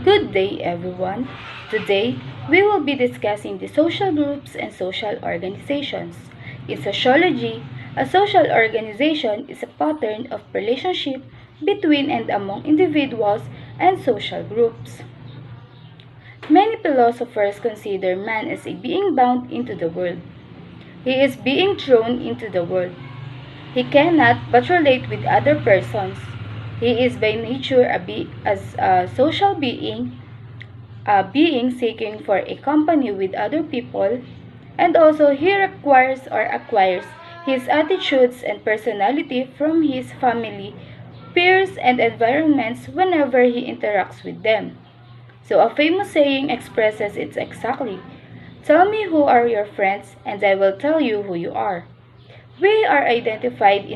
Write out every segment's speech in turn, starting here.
Good day, everyone. Today, we will be discussing the social groups and social organizations. In sociology, a social organization is a pattern of relationship between and among individuals and social groups. Many philosophers consider man as a being bound into the world. He is being thrown into the world. He cannot but relate with other persons. He is by nature a social being, a being seeking for a company with other people, and also he requires or acquires his attitudes and personality from his family, peers, and environments whenever he interacts with them. So a famous saying expresses it exactly. Tell me who are your friends, and I will tell you who you are. We are identified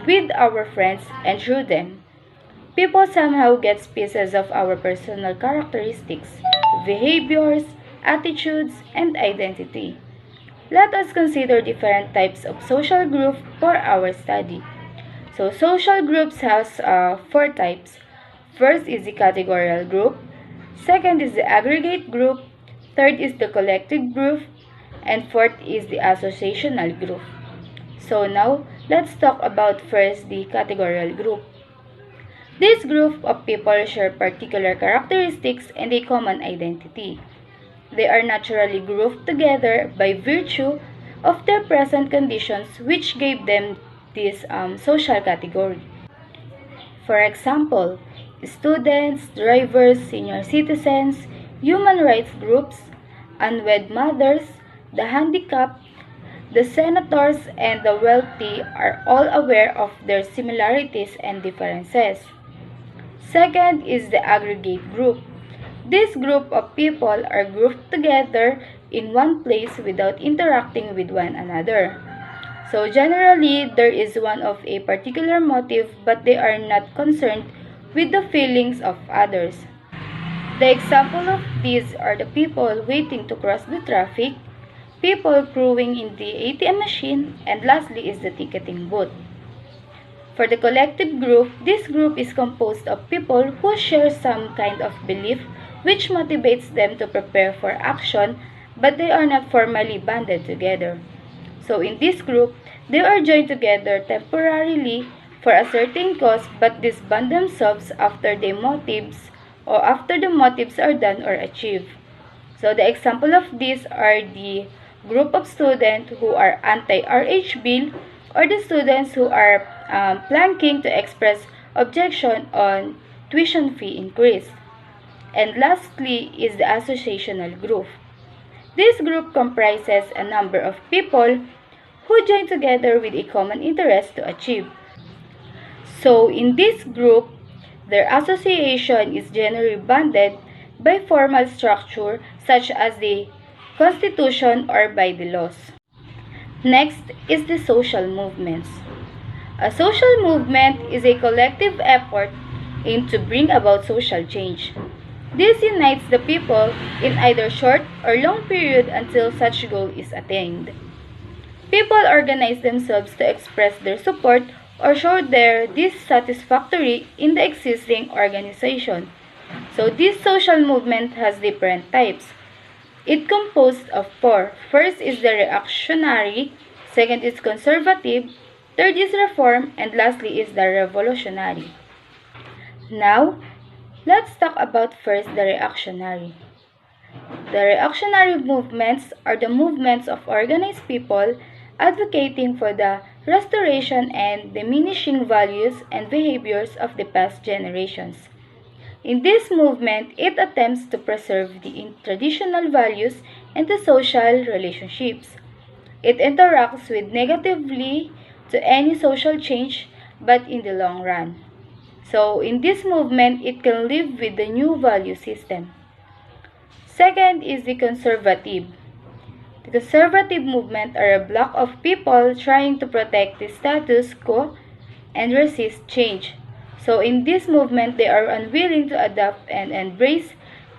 with our friends and through them. People somehow get pieces of our personal characteristics, behaviors, attitudes, and identity. Let us consider different types of social groups for our study. So social groups has four types. First is the categorical group, second is the aggregate group, third is the collective group, and fourth is the associational group. So now, let's talk about first the categorical group. This group of people share particular characteristics and a common identity. They are naturally grouped together by virtue of their present conditions which gave them this social category. For example, students, drivers, senior citizens, human rights groups, unwed mothers, the handicapped, the senators, and the wealthy are all aware of their similarities and differences. Second is the aggregate group. This group of people are grouped together in one place without interacting with one another. So generally, there is one of a particular motive, but they are not concerned with the feelings of others. The example of these are the people waiting to cross the traffic, people queuing in the ATM machine, and lastly is the ticketing booth. For the collective group, this group is composed of people who share some kind of belief which motivates them to prepare for action, but they are not formally banded together. So in this group, they are joined together temporarily for a certain cause but disband themselves after the motives are done or achieved. So the example of these are the group of students who are anti-RH bill or the students who are planning to express objection on tuition fee increase. And lastly is the associational group. This group comprises a number of people who join together with a common interest to achieve. So in this group, their association is generally bounded by formal structure such as the constitution or by the laws. Next is the social movements. A social movement is a collective effort aimed to bring about social change. This unites the people in either short or long period until such goal is attained. People organize themselves to express their support or show their dissatisfactory in the existing organization. So this social movement has different types. It composed of four. First is the reactionary, second is conservative, third is reform, and lastly is the revolutionary. Now, let's talk about first the reactionary. The reactionary movements are the movements of organized people advocating for the restoration and diminishing values and behaviors of the past generations. In this movement, it attempts to preserve the traditional values and the social relationships. It interacts with negatively to any social change, but in the long run. So, in this movement, it can live with the new value system. Second is the conservative. The conservative movement are a block of people trying to protect the status quo and resist change. So in this movement, they are unwilling to adapt and embrace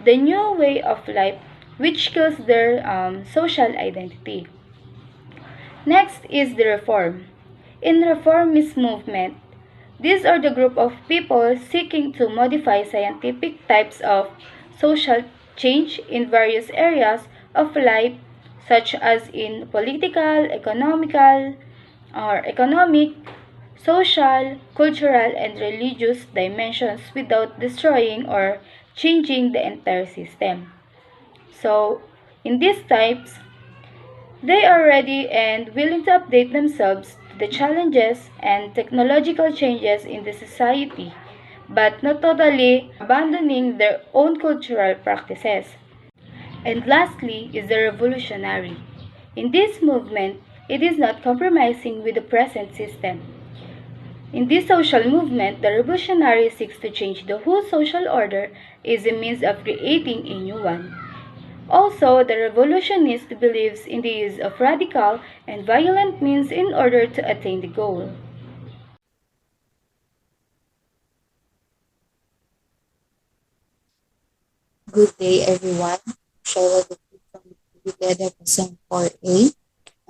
the new way of life which kills their social identity. Next is the reform. In reformist movement, These are the group of people seeking to modify scientific types of social change in various areas of life, such as in political, economic, social, cultural, and religious dimensions without destroying or changing the entire system. So, in these types, they are ready and willing to update themselves to the challenges and technological changes in the society, but not totally abandoning their own cultural practices. And lastly is the revolutionary. In this movement, it is not compromising with the present system. In this social movement, the revolutionary seeks to change the whole social order as a means of creating a new one. Also, the revolutionist believes in the use of radical and violent means in order to attain the goal. Good day, everyone. Shayla from Integrated Lesson 4A.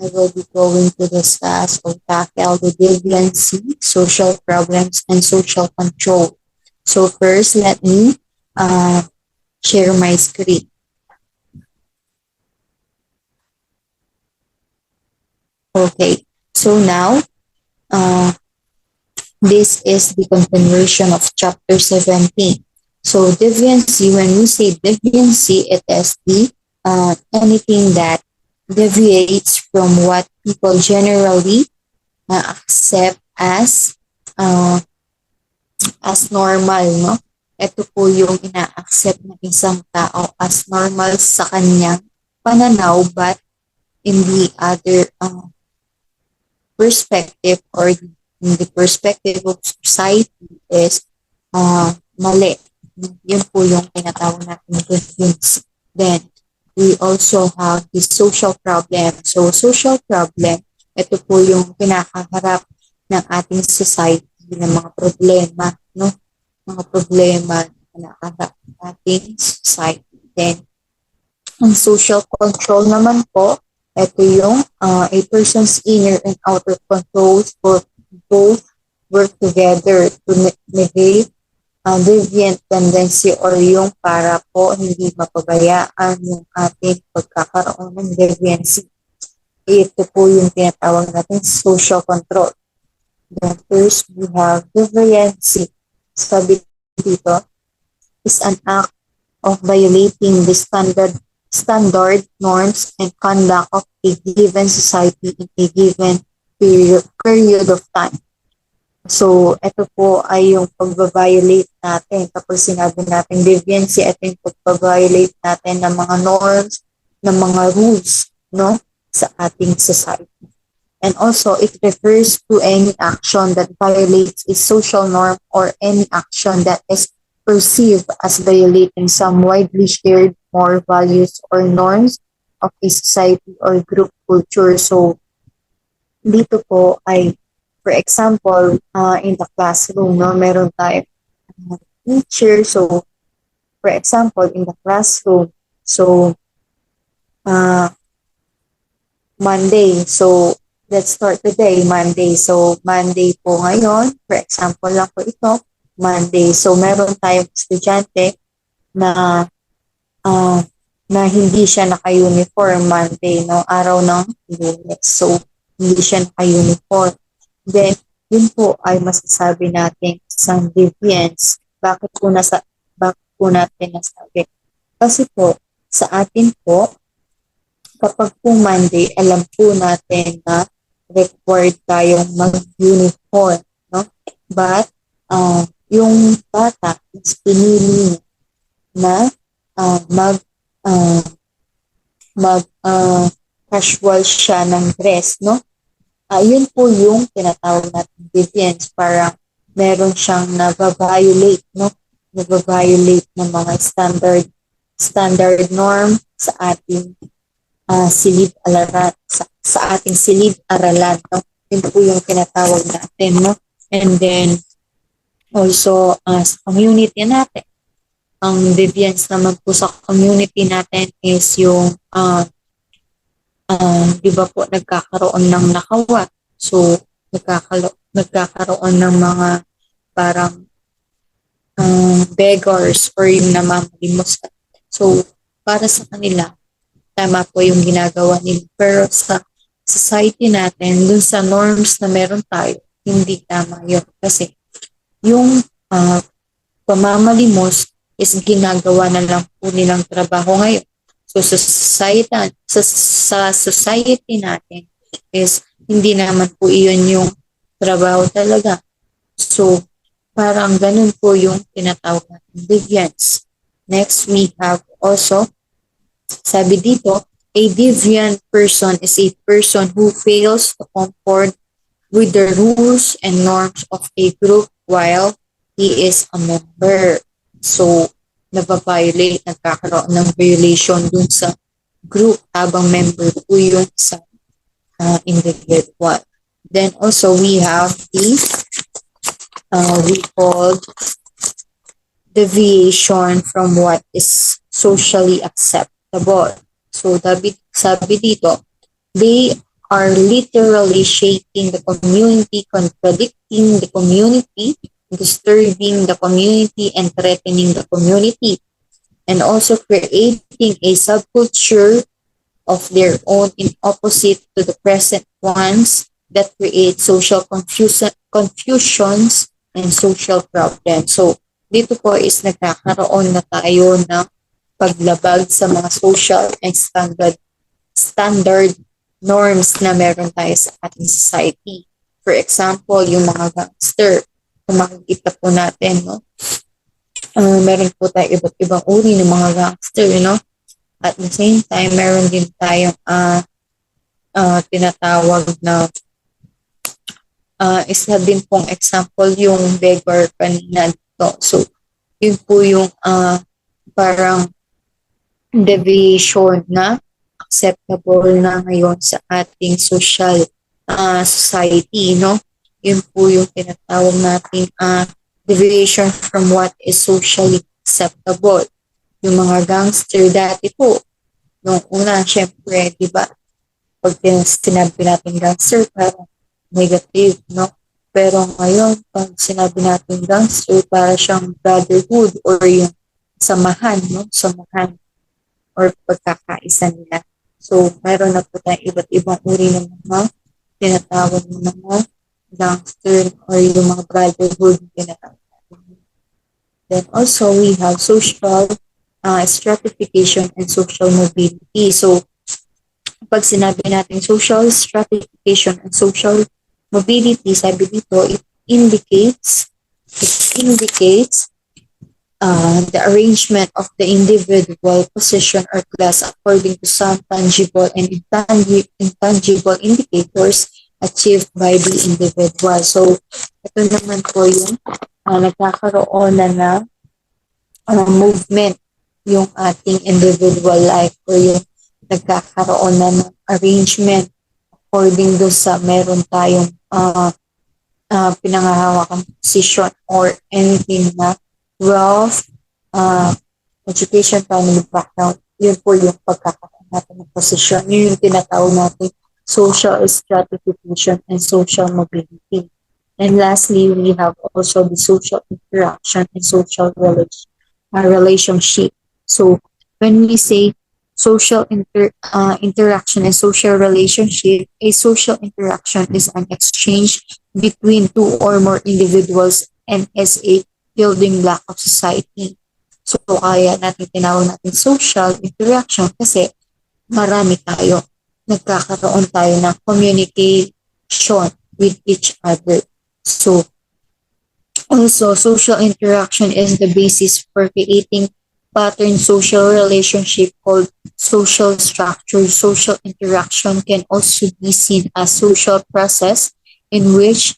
I will be going to discuss or tackle the deviancy, social problems, and social control. So first, let me uh, share my screen. Okay. So now, uh, this is the continuation of chapter 17. So deviancy, when we say deviancy, it is the anything that deviates from what people generally accept uh, as normal, no? Ito po yung ina-accept ng isang tao as normal sa kanyang pananaw, but in the other perspective or in the perspective of society is mali. Yun po yung tinatawag natin difference. Then, we also have the social problem. So, social problem, ito po yung pinakaharap ng ating society ng mga problema, no? Mga problema na pinakaharap ng ating society. Then, ang social control naman po, ito yung a person's inner and outer controls for both work together to negate deviant tendency or yung para po hindi mapabayaan yung ating pagkakaroon ng deviancy. Ito po yung tinatawag natin social control. Then first, we have deviancy. Sabi dito, is an act of violating the standard norms and conduct of a given society in a given period of time. So, ito po ay yung pagbabiolate natin. Kapag sinabi natin deviancy, ito yung pagbabiolate natin ng mga norms, ng mga rules, no, sa ating society. And also, it refers to any action that violates a social norm or any action that is perceived as violating some widely shared moral values or norms of a society or group culture. So, dito po ay, for example, in the classroom, no, meron tayong teacher. So, for example, in the classroom, so, Monday. So, let's start today, Monday. So, Monday po ngayon, for example lang po ito, Monday. So, meron tayong estudyante na na hindi siya naka-uniform Monday, no, araw ng Lunes. So, hindi siya naka-uniform. Then, yun po ay masasabi natin isang deviance. Bakit po natin nasabi? Kasi po, sa atin po, kapag po Monday, alam po natin na required tayong mag-uniform, no? But, yung bata is pinili na casual siya ng dress, no? Yun po yung tinatawag natin deviance. Parang meron siyang nag-violate, no? Nag-violate ng mga standard norm sa ating silid-aralan, sa ating silid-aralan, no? Yun po yung tinatawag natin, no? And then, also, sa community natin, ang deviance naman po sa community natin is yung, di ba po, nagkakaroon ng nakawa. So, nagkakaroon ng mga parang beggars or yung namamalimos. So, para sa kanila, tama po yung ginagawa nila. Pero sa society natin, dun sa norms na meron tayo, hindi tama yun. Kasi yung pamamalimos is ginagawa na lang po nilang trabaho ngayon. So sa society natin is hindi naman po iyon yung trabaho talaga. So parang ganun po yung tinatawag natin deviance. Next, we have also, sabi dito, a deviant person is a person who fails to conform with the rules and norms of a group while he is a member. So, nababiolate, nagkakaroon ng violation dun sa group habang member po yun sa individual. Then also we have the we call deviation from what is socially acceptable. So, sabi dito, they are literally shaping the community, contradicting the community, disturbing the community, and threatening the community, and also creating a subculture of their own in opposite to the present ones that create social confusions and social problems. So, dito po is nagkakaroon na tayo ng paglabag sa mga social and standard norms na meron tayo sa ating society. For example, yung mga gangster. Kung makikita po natin, no? Meron po tayo iba't ibang uri ng mga gangster, At the same time, meron din tayong tinatawag na isa din pong example yung beggar kanina dito. So, yun po yung parang deviation na acceptable na ngayon sa ating social society, no? Yun po yung tinatawag natin deviation from what is socially acceptable. Yung mga gangster dati po, nung una, syempre, di ba, pag sinabi natin gangster, parang negative, no? Pero ngayon, pag sinabi natin gangster, para siyang brotherhood or yung samahan, no? Samahan or pagkakaisa nila. So, meron na po tayong iba't ibang uri ng mga tinatawag ng mga gangster or yung mga brotherhood tinatawag natin. Then also, we have social stratification and social mobility. So, pag sinabi natin social stratification and social mobility, sabi dito, it indicates the arrangement of the individual position or class according to some tangible and intangible indicators achieved by the individual. So, ito naman po yung nagkakaroon na movement yung ating individual life or yung nagkakaroon na ng arrangement according do sa meron tayong pinanghahawakan position or anything na wealth, education, family background. Yun po yung pagkakaroon natin ng position. Yun yung tinatawag natin social stratification and social mobility. And lastly, we have also the social interaction and social relationship. So when we say social interaction and social relationship, a social interaction is an exchange between two or more individuals and is a building block of society. So kaya natin tinawag natin social interaction kasi marami tayo. Nagkakaroon tayo ng communication with each other. So also, social interaction is the basis for creating pattern social relationship called social structure. Social interaction can also be seen as social process in which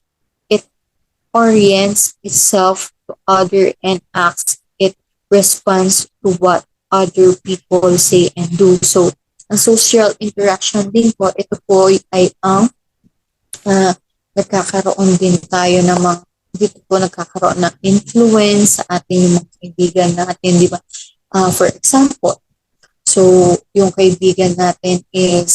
it orients itself to other and acts. It responds to what other people say and do. So, ang social interaction din po, ito po ay ang nagkakaroon din tayo ng mga dito po nagkakaroon ng influence sa ating mga kaibigan natin, di ba? For example, so yung kaibigan natin is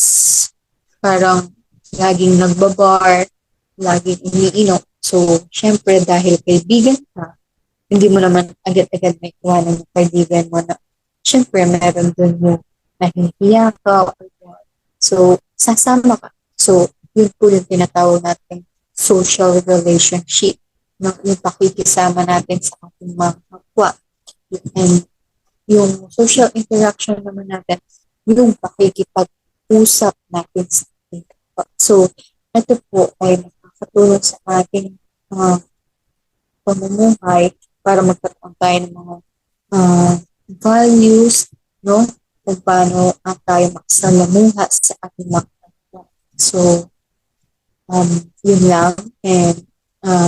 parang laging nagbabar, laging iniinom. So, syempre dahil kaibigan ka, hindi mo naman agad-agad may iwanan yung kaibigan mo na syempre meron dun yung nahihiya ka. So, sasama ka. So, yun po yung tinatawag natin social relationship. No? Yung pakikisama natin sa ating mga kapwa. And yung social interaction naman natin, yung pakikipag-usap natin sa ating kapwa. So, ito po ay makakatulong sa ating uh, pamumuhay para magkaroon tayo ng mga uh, values, no? Kung paano tayo makasalamuha sa ating mga kapwa. So, yun lang. And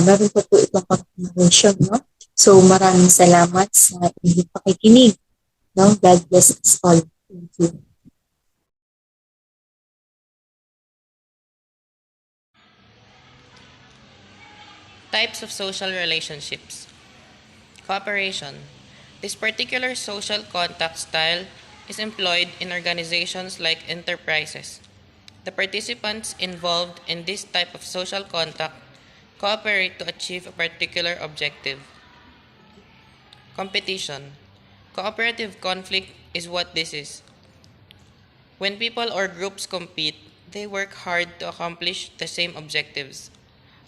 meron pa po itong continuation, no? So, maraming salamat sa inyong pakikinig. No? God bless us all. Thank you. Types of social relationships. Cooperation. This particular social contact style is employed in organizations like enterprises. The participants involved in this type of social contact cooperate to achieve a particular objective. Competition. Cooperative conflict is what this is. When people or groups compete, they work hard to accomplish the same objectives,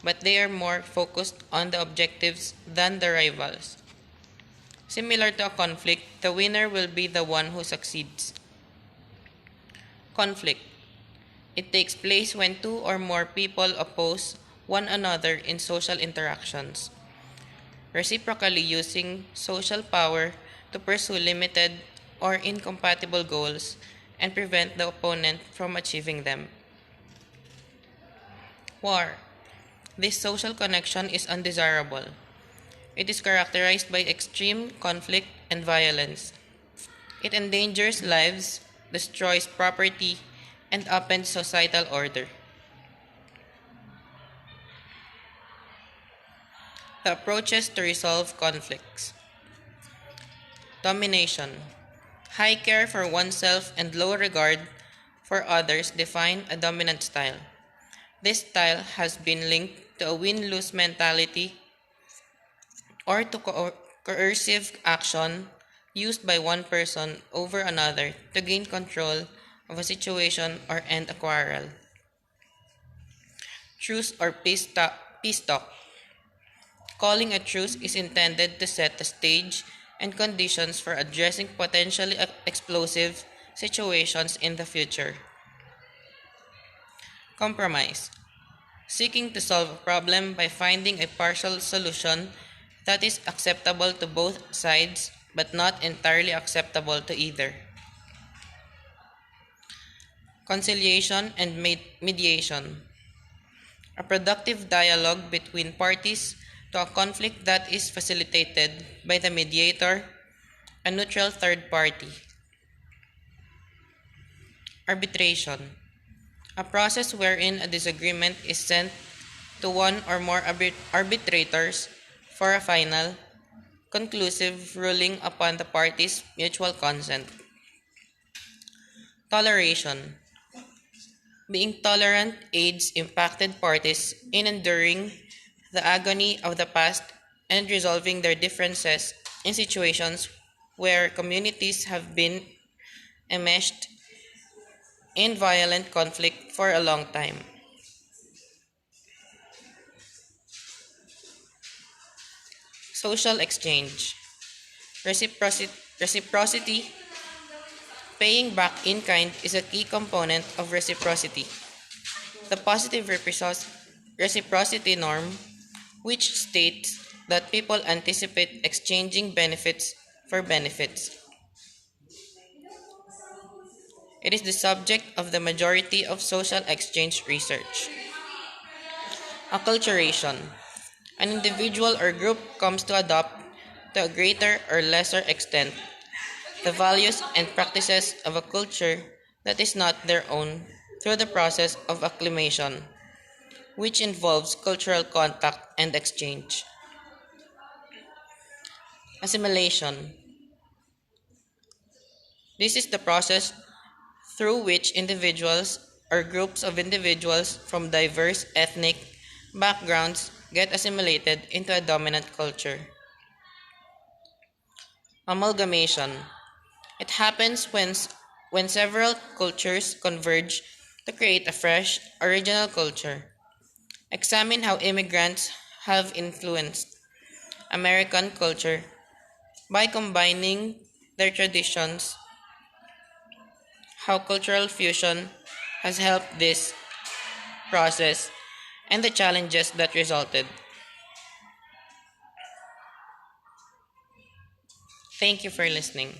but they are more focused on the objectives than the rivals. Similar to a conflict, the winner will be the one who succeeds. Conflict. It takes place when two or more people oppose one another in social interactions, reciprocally using social power to pursue limited or incompatible goals and prevent the opponent from achieving them. War. This social connection is undesirable. It is characterized by extreme conflict and violence. It endangers lives, destroys property, and upends societal order. The approaches to resolve conflicts. Domination. High care for oneself and low regard for others define a dominant style. This style has been linked to a win-lose mentality or to coercive action used by one person over another to gain control of a situation or end a quarrel. Truce or peace talk. Calling a truce is intended to set the stage and conditions for addressing potentially explosive situations in the future. Compromise. Seeking to solve a problem by finding a partial solution that is acceptable to both sides but not entirely acceptable to either. Conciliation and mediation. A productive dialogue between parties to a conflict that is facilitated by the mediator, a neutral third party. Arbitration. A process wherein a disagreement is sent to one or more arbitrators for a final, conclusive ruling upon the parties' mutual consent. Toleration. Being tolerant aids impacted parties in enduring the agony of the past and resolving their differences in situations where communities have been enmeshed in violent conflict for a long time. Social exchange. Reciprocity, paying back in kind, is a key component of reciprocity. The positive reciprocity norm, which states that people anticipate exchanging benefits for benefits. It is the subject of the majority of social exchange research. Acculturation. An individual or group comes to adopt, to a greater or lesser extent, the values and practices of a culture that is not their own through the process of acclimation, which involves cultural contact and exchange. Assimilation. This is the process through which individuals or groups of individuals from diverse ethnic backgrounds get assimilated into a dominant culture. Amalgamation. It happens when several cultures converge to create a fresh, original culture. Examine how immigrants have influenced American culture by combining their traditions, how cultural fusion has helped this process, and the challenges that resulted. Thank you for listening.